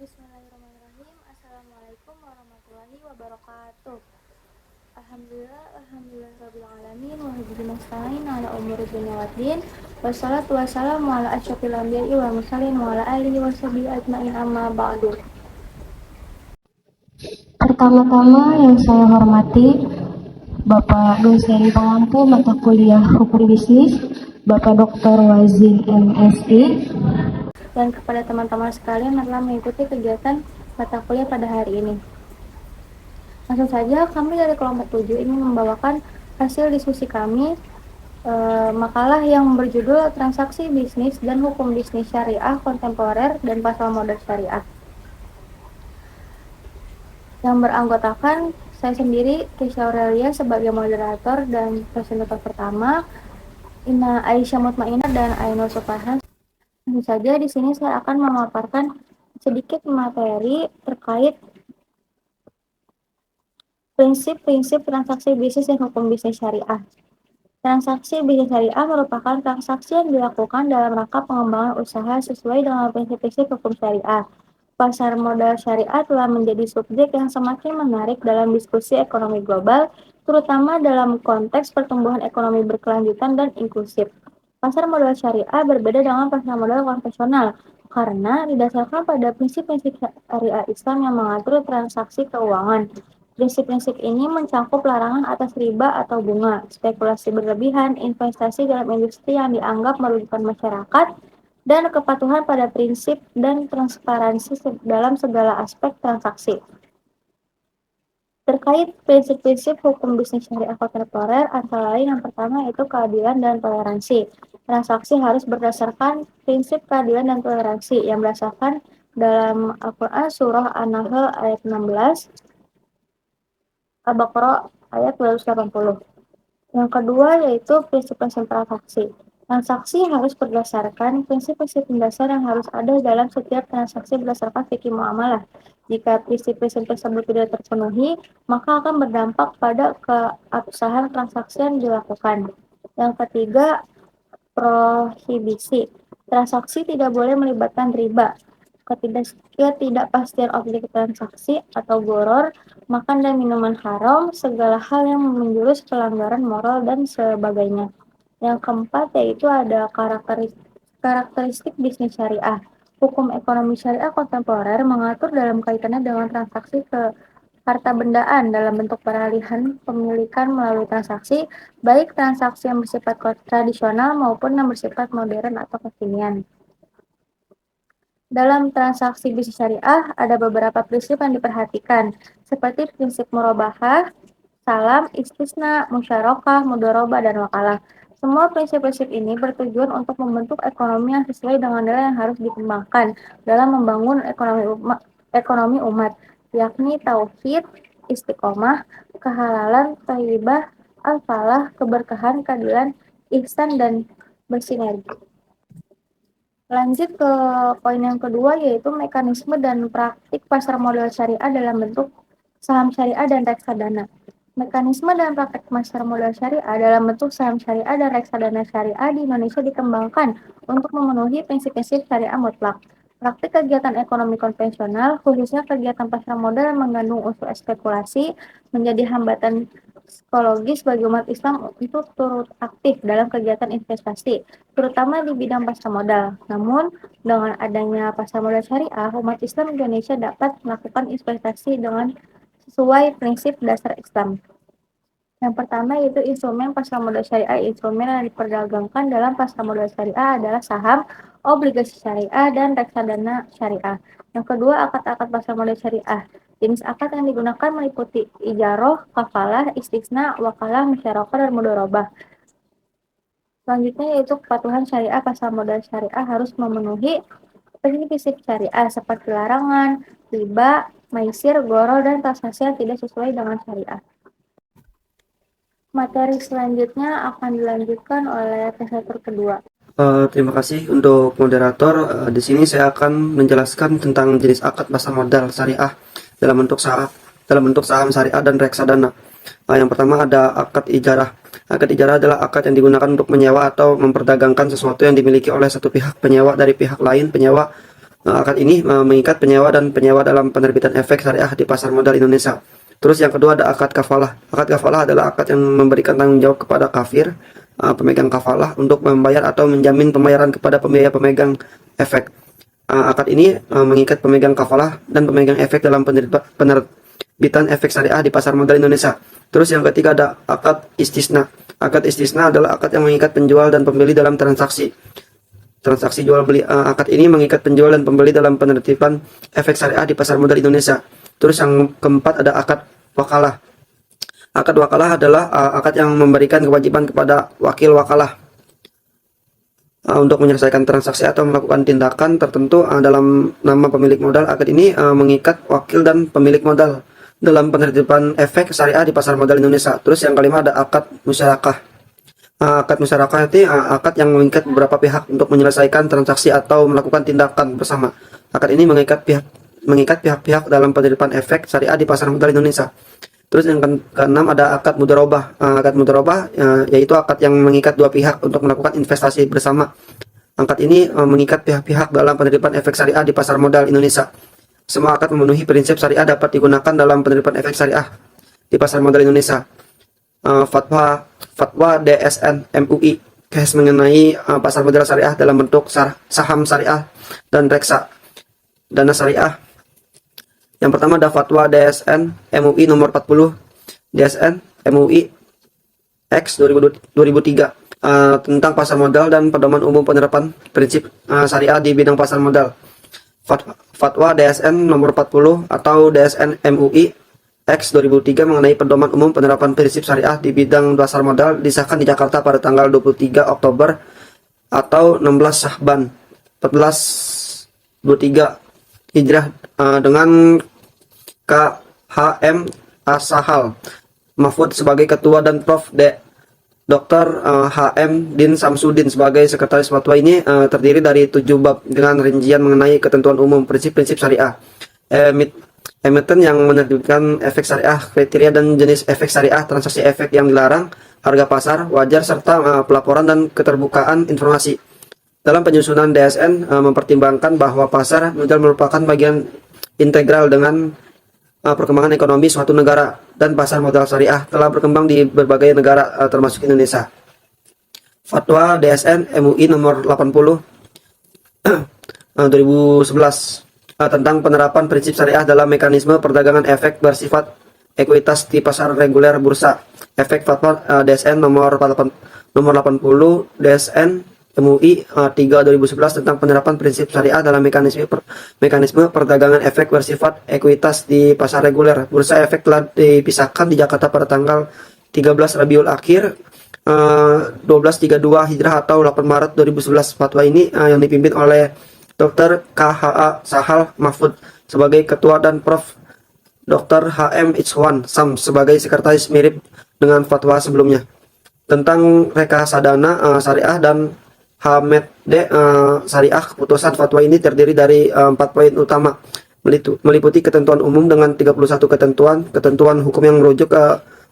Bismillahirrahmanirrahim. Assalamualaikum warahmatullahi wabarakatuh. Alhamdulillah rabbil alamin wa bihi nasta'in ala umuri dunya waddin. Wassalatu wassalamu ala asyrofil anbiya'i wal mursalin wa ala alihi washabihi ajmain amma ba'du. Pertama-tama yang saya hormati Bapak dosen pengampu mata kuliah Hukum Bisnis, Bapak Dr. Wazin MSI, dan kepada teman-teman sekalian yang telah mengikuti kegiatan mata kuliah pada hari ini. Langsung saja, kami dari kelompok 7 ingin membawakan hasil diskusi kami makalah yang berjudul Transaksi Bisnis dan Hukum Bisnis Syariah Kontemporer dan Pasar Modal Syariah, yang beranggotakan saya sendiri, Keisha Aurelia sebagai moderator dan presentator pertama, Ina Aisyah Mutmainah dan Ainul Sufahan. Tentu saja di sini saya akan memaparkan sedikit materi terkait prinsip-prinsip transaksi bisnis dan hukum bisnis syariah. Transaksi bisnis syariah merupakan transaksi yang dilakukan dalam rangka pengembangan usaha sesuai dengan prinsip-prinsip hukum syariah. Pasar modal syariah telah menjadi subjek yang semakin menarik dalam diskusi ekonomi global, terutama dalam konteks pertumbuhan ekonomi berkelanjutan dan inklusif. Pasar modal syariah berbeda dengan pasar modal konvensional karena didasarkan pada prinsip-prinsip syariah Islam yang mengatur transaksi keuangan. Prinsip-prinsip ini mencakup larangan atas riba atau bunga, spekulasi berlebihan, investasi dalam industri yang dianggap merugikan masyarakat, dan kepatuhan pada prinsip dan transparansi dalam segala aspek transaksi. Terkait prinsip-prinsip hukum bisnis syariah kontemporer, antara lain yang pertama yaitu keadilan dan toleransi. Transaksi harus berdasarkan prinsip keadilan dan toleransi yang berdasarkan dalam Al-Quran Surah An-Nahl ayat 16, Al-Baqarah ayat 280. Yang kedua yaitu prinsip-prinsip transaksi. Transaksi harus berdasarkan prinsip-prinsip dasar yang harus ada dalam setiap transaksi berdasarkan fikih muamalah. Jika prinsip-prinsip tersebut tidak terpenuhi, maka akan berdampak pada keabsahan transaksi yang dilakukan. Yang ketiga, prohibisi. Transaksi tidak boleh melibatkan riba, ketidakpastian objek transaksi atau goror, makan dan minuman haram, segala hal yang menjurus pelanggaran moral dan sebagainya. Yang keempat yaitu ada karakteristik bisnis syariah. Hukum ekonomi syariah kontemporer mengatur dalam kaitannya dengan transaksi ke harta bendaan dalam bentuk peralihan pemilikan melalui transaksi, baik transaksi yang bersifat tradisional maupun yang bersifat modern atau kekinian. Dalam transaksi bisnis syariah, ada beberapa prinsip yang diperhatikan, seperti prinsip murabahah, salam, istisna, musyarakah, mudharabah, dan wakalah. Semua prinsip-prinsip ini bertujuan untuk membentuk ekonomi yang sesuai dengan nilai yang harus dikembangkan dalam membangun ekonomi umat, yakni tauhid, istiqomah, kehalalan, thayyibah, al-falah, keberkahan, keadilan, ihsan, dan bersinergi. Lanjut ke poin yang kedua yaitu mekanisme dan praktik pasar modal syariah dalam bentuk saham syariah dan reksadana. Mekanisme dan praktik pasar modal syariah dalam bentuk saham syariah dan reksadana syariah di Indonesia dikembangkan untuk memenuhi prinsip-prinsip syariah mutlak. Praktik kegiatan ekonomi konvensional, khususnya kegiatan pasar modal yang mengandung unsur spekulasi, menjadi hambatan psikologis bagi umat Islam untuk turut aktif dalam kegiatan investasi, terutama di bidang pasar modal. Namun, dengan adanya pasar modal syariah, umat Islam Indonesia dapat melakukan investasi dengan sesuai prinsip dasar Islam. Yang pertama yaitu instrumen pasar modal syariah. Instrumen yang diperdagangkan dalam pasar modal syariah adalah saham, obligasi syariah, dan reksadana syariah. Yang kedua, akad-akad pasar modal syariah. Jenis akad yang digunakan meliputi ijaroh, kafalah, istisna, wakalah, musyarakah, dan mudharabah. Selanjutnya yaitu kepatuhan syariah. Pasar modal syariah harus memenuhi prinsip syariah seperti larangan, riba, maisir, goro, dan transaksi yang tidak sesuai dengan syariah. Materi selanjutnya akan dilanjutkan oleh presentator kedua. Terima kasih untuk moderator. Di sini saya akan menjelaskan tentang jenis akad pasar modal syariah dalam bentuk saham syariah dan reksadana. Yang pertama ada akad ijarah. Akad ijarah adalah akad yang digunakan untuk menyewa atau memperdagangkan sesuatu yang dimiliki oleh satu pihak penyewa dari pihak lain penyewa Akad ini mengikat penyewa dan penyewa dalam penerbitan efek syariah di pasar modal Indonesia. Terus yang kedua ada akad kafalah. Akad kafalah adalah akad yang memberikan tanggung jawab kepada kafir, pemegang kafalah, untuk membayar atau menjamin pembayaran kepada pembiaya pemegang efek. Akad ini mengikat pemegang kafalah dan pemegang efek dalam penerbitan efek syariah di pasar modal Indonesia. Terus yang ketiga ada akad istisna. Akad istisna adalah akad yang mengikat penjual dan pembeli dalam transaksi jual beli. Akad ini mengikat penjual dan pembeli dalam penertiban efek syariah di pasar modal Indonesia. Terus yang keempat ada akad wakalah. Akad wakalah adalah akad yang memberikan kewajiban kepada wakil wakalah untuk menyelesaikan transaksi atau melakukan tindakan tertentu dalam nama pemilik modal. Akad ini mengikat wakil dan pemilik modal dalam penertiban efek syariah di pasar modal Indonesia. Terus yang kelima ada akad musyarakah. Akad musyarakah itu akad yang mengikat beberapa pihak untuk menyelesaikan transaksi atau melakukan tindakan bersama. Akad ini mengikat pihak-pihak dalam penerbitan efek syariah di pasar modal Indonesia. Terus yang keenam ada akad mudharabah. Akad mudharabah yaitu akad yang mengikat dua pihak untuk melakukan investasi bersama. Akad ini mengikat pihak-pihak dalam penerbitan efek syariah di pasar modal Indonesia. Semua akad memenuhi prinsip syariah dapat digunakan dalam penerbitan efek syariah di pasar modal Indonesia. Fatwa DSN MUI case mengenai pasar modal syariah dalam bentuk saham syariah dan reksa dana syariah. Yang pertama ada fatwa DSN MUI nomor 40 DSN MUI X 2003 tentang pasar modal dan pedoman umum penerapan prinsip syariah di bidang pasar modal. Fatwa DSN nomor 40 atau DSN MUI X 2003 mengenai pedoman umum penerapan prinsip syariah di bidang pasar modal disahkan di Jakarta pada tanggal 23 Oktober atau 16 Syahban 1423 Hijrah dengan KHM Asahal Mahfud sebagai ketua dan Prof. Dr. HM Din Samsudin sebagai sekretaris. Fatwa ini terdiri dari 7 bab dengan rincian mengenai ketentuan umum, prinsip-prinsip syariah, emiten yang menerbitkan efek syariah, kriteria dan jenis efek syariah, transaksi efek yang dilarang, harga pasar, wajar, serta pelaporan dan keterbukaan informasi. Dalam penyusunan DSN mempertimbangkan bahwa pasar modal merupakan bagian integral dengan perkembangan ekonomi suatu negara, dan pasar modal syariah telah berkembang di berbagai negara termasuk Indonesia. Fatwa DSN MUI nomor 80 2011 tentang penerapan prinsip syariah dalam mekanisme perdagangan efek bersifat ekuitas di pasar reguler bursa efek. Fatwa DSN nomor 80 DSN MUI 3 2011 tentang penerapan prinsip syariah dalam mekanisme perdagangan efek bersifat ekuitas di pasar reguler bursa efek telah dipisahkan di Jakarta pada tanggal 13 Rabiul Akhir 1232 Hijrah atau 8 Maret 2011. Fatwa ini yang dipimpin oleh Dr. KHA Sahal Mahfud sebagai ketua dan Prof. Dr. HM Ichwan Sam sebagai sekretaris, mirip dengan fatwa sebelumnya. Tentang reksadana syariah dan Hamed syariah, keputusan fatwa ini terdiri dari 4 poin utama, meliputi ketentuan umum dengan 31 ketentuan hukum yang merujuk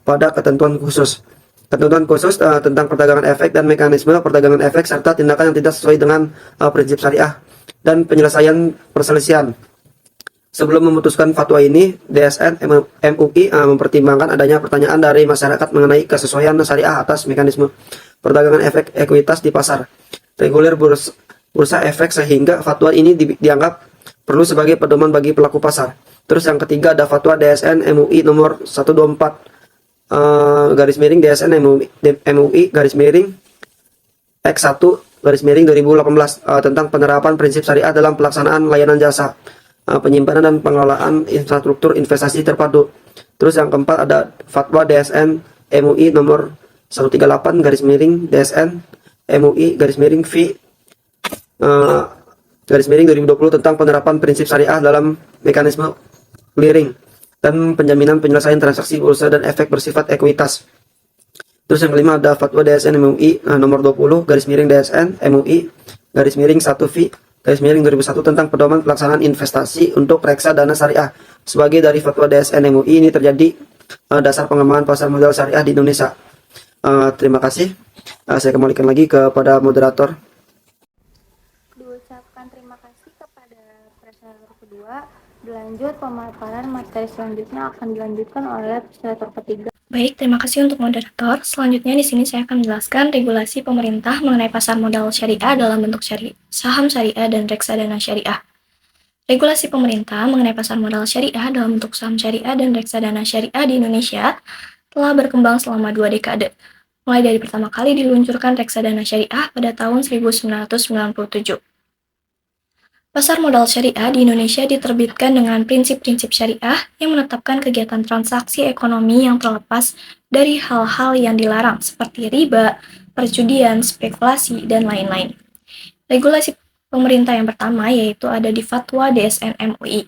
pada ketentuan khusus. Ketentuan khusus tentang perdagangan efek dan mekanisme perdagangan efek serta tindakan yang tidak sesuai dengan prinsip syariah dan penyelesaian perselisihan. Sebelum memutuskan fatwa ini, DSN MUI mempertimbangkan adanya pertanyaan dari masyarakat mengenai kesesuaian syariah atas mekanisme perdagangan efek ekuitas di pasar reguler bursa efek, sehingga fatwa ini dianggap perlu sebagai pedoman bagi pelaku pasar. Terus yang ketiga ada fatwa DSN MUI nomor 124 garis miring DSN MUI garis miring X1 garis miring 2018 tentang penerapan prinsip syariah dalam pelaksanaan layanan jasa penyimpanan dan pengelolaan infrastruktur investasi terpadu. Terus yang keempat ada fatwa DSN MUI nomor 138 garis miring DSN MUI garis miring V garis miring 2020 tentang penerapan prinsip syariah dalam mekanisme clearing dan penjaminan penyelesaian transaksi bursa dan efek bersifat ekuitas. Terus yang kelima ada fatwa DSN MUI nomor 20 garis miring DSN MUI garis miring 1V garis miring 2001 tentang pedoman pelaksanaan investasi untuk reksadana syariah. Sebagai dari fatwa DSN MUI ini terjadi dasar pengembangan pasar modal syariah di Indonesia. Terima kasih. Saya kembalikan lagi kepada moderator. Diucapkan terima kasih kepada Dilanjut, pemaparan materi selanjutnya akan dilanjutkan oleh presentator ketiga. Baik, terima kasih untuk moderator. Selanjutnya di sini saya akan menjelaskan regulasi pemerintah mengenai pasar modal syariah dalam bentuk saham syariah dan reksadana syariah. Regulasi pemerintah mengenai pasar modal syariah dalam bentuk saham syariah dan reksadana syariah di Indonesia telah berkembang selama 2 dekade, mulai dari pertama kali diluncurkan reksadana syariah pada tahun 1997. Pasar modal syariah di Indonesia diterbitkan dengan prinsip-prinsip syariah yang menetapkan kegiatan transaksi ekonomi yang terlepas dari hal-hal yang dilarang seperti riba, perjudian, spekulasi, dan lain-lain. Regulasi pemerintah yang pertama yaitu ada di Fatwa DSN MUI.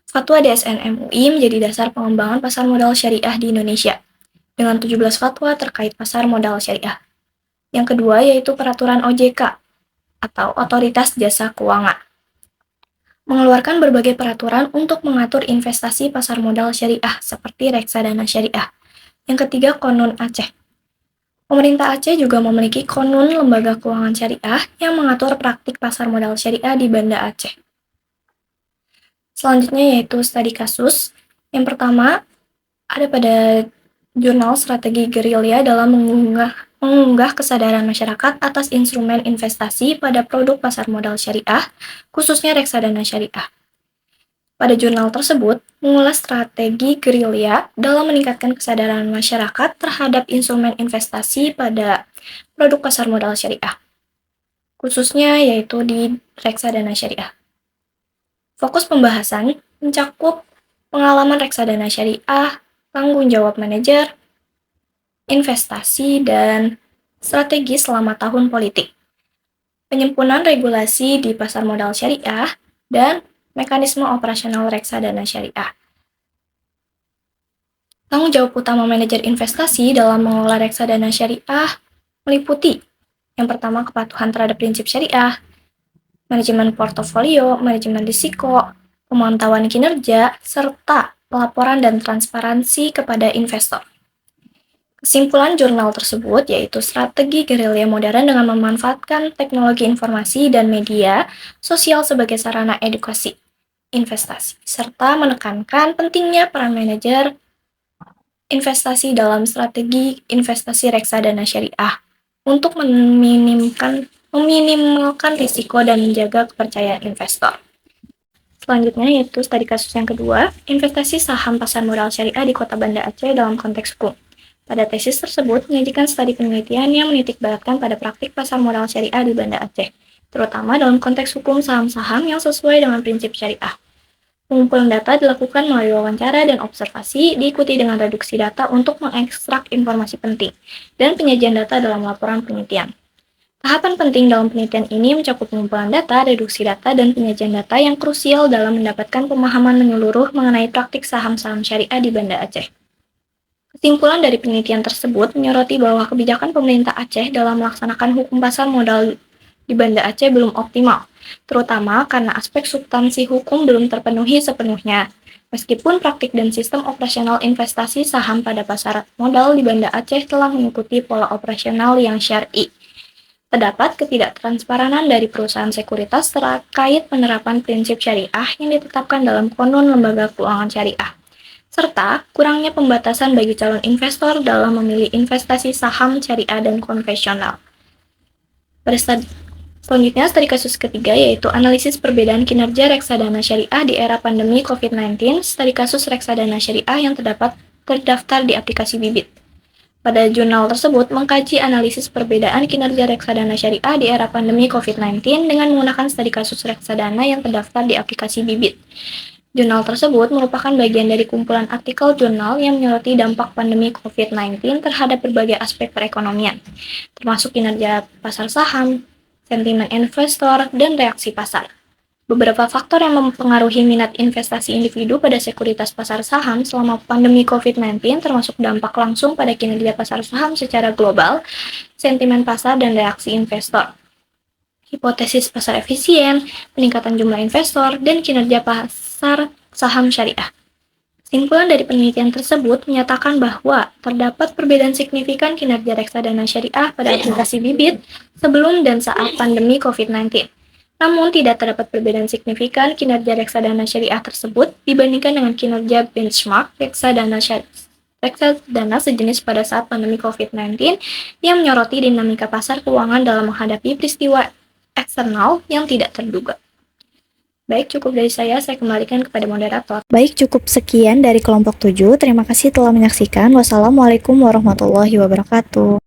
Fatwa DSN MUI menjadi dasar pengembangan pasar modal syariah di Indonesia dengan 17 fatwa terkait pasar modal syariah. Yang kedua yaitu Peraturan OJK atau Otoritas Jasa Keuangan, mengeluarkan berbagai peraturan untuk mengatur investasi pasar modal syariah seperti reksadana syariah. Yang ketiga, Konun Aceh. Pemerintah Aceh juga memiliki Konun Lembaga Keuangan Syariah yang mengatur praktik pasar modal syariah di Banda Aceh. Selanjutnya yaitu studi kasus. Yang pertama, ada pada jurnal Strategi Gerilya dalam mengunggah kesadaran masyarakat atas instrumen investasi pada produk pasar modal syariah, khususnya reksadana syariah. Pada jurnal tersebut, mengulas strategi gerilya dalam meningkatkan kesadaran masyarakat terhadap instrumen investasi pada produk pasar modal syariah, khususnya yaitu di reksadana syariah. Fokus pembahasan mencakup pengalaman reksadana syariah, tanggung jawab manajer, investasi, dan strategi selama tahun politik, penyempurnaan regulasi di pasar modal syariah, dan mekanisme operasional reksadana syariah. Tanggung jawab utama manajer investasi dalam mengelola reksadana syariah meliputi yang pertama kepatuhan terhadap prinsip syariah, manajemen portofolio, manajemen risiko, pemantauan kinerja, serta pelaporan dan transparansi kepada investor. Kesimpulan jurnal tersebut yaitu strategi gerilya modern dengan memanfaatkan teknologi informasi dan media sosial sebagai sarana edukasi investasi, serta menekankan pentingnya peran manajer investasi dalam strategi investasi reksadana syariah untuk meminimalkan risiko dan menjaga kepercayaan investor. Selanjutnya yaitu studi kasus yang kedua, investasi saham pasar modal syariah di Kota Banda Aceh dalam konteks hukum. Pada tesis tersebut menyajikan studi penelitian yang menitikberatkan pada praktik pasar modal syariah di Banda Aceh, terutama dalam konteks hukum saham-saham yang sesuai dengan prinsip syariah. Pengumpulan data dilakukan melalui wawancara dan observasi, diikuti dengan reduksi data untuk mengekstrak informasi penting, dan penyajian data dalam laporan penelitian. Tahapan penting dalam penelitian ini mencakup pengumpulan data, reduksi data, dan penyajian data yang krusial dalam mendapatkan pemahaman menyeluruh mengenai praktik saham-saham syariah di Banda Aceh. Kesimpulan dari penelitian tersebut menyoroti bahwa kebijakan pemerintah Aceh dalam melaksanakan hukum pasar modal di Banda Aceh belum optimal, terutama karena aspek substansi hukum belum terpenuhi sepenuhnya. Meskipun praktik dan sistem operasional investasi saham pada pasar modal di Banda Aceh telah mengikuti pola operasional yang syar'i, terdapat ketidaktransparanan dari perusahaan sekuritas terkait penerapan prinsip syariah yang ditetapkan dalam Konun Lembaga Keuangan Syariah, serta kurangnya pembatasan bagi calon investor dalam memilih investasi saham syariah dan konvensional. Selanjutnya, studi kasus ketiga yaitu analisis perbedaan kinerja reksadana syariah di era pandemi COVID-19, studi kasus reksadana syariah yang terdaftar di aplikasi Bibit. Pada jurnal tersebut mengkaji analisis perbedaan kinerja reksadana syariah di era pandemi COVID-19 dengan menggunakan studi kasus reksadana yang terdaftar di aplikasi Bibit. Jurnal tersebut merupakan bagian dari kumpulan artikel jurnal yang menyoroti dampak pandemi COVID-19 terhadap berbagai aspek perekonomian, termasuk kinerja pasar saham, sentimen investor, dan reaksi pasar. Beberapa faktor yang mempengaruhi minat investasi individu pada sekuritas pasar saham selama pandemi COVID-19 termasuk dampak langsung pada kinerja pasar saham secara global, sentimen pasar, dan reaksi investor. Hipotesis pasar efisien, peningkatan jumlah investor, dan kinerja pasar saham syariah. Kesimpulan dari penelitian tersebut menyatakan bahwa terdapat perbedaan signifikan kinerja reksadana syariah pada aplikasi Bibit sebelum dan saat pandemi COVID-19. Namun, tidak terdapat perbedaan signifikan kinerja reksadana syariah tersebut dibandingkan dengan kinerja benchmark reksadana sejenis pada saat pandemi COVID-19 yang menyoroti dinamika pasar keuangan dalam menghadapi peristiwa eksternal yang tidak terduga. Baik, cukup dari saya kembalikan kepada moderator. Baik, cukup sekian dari kelompok 7. Terima kasih telah menyaksikan. Wassalamualaikum warahmatullahi wabarakatuh.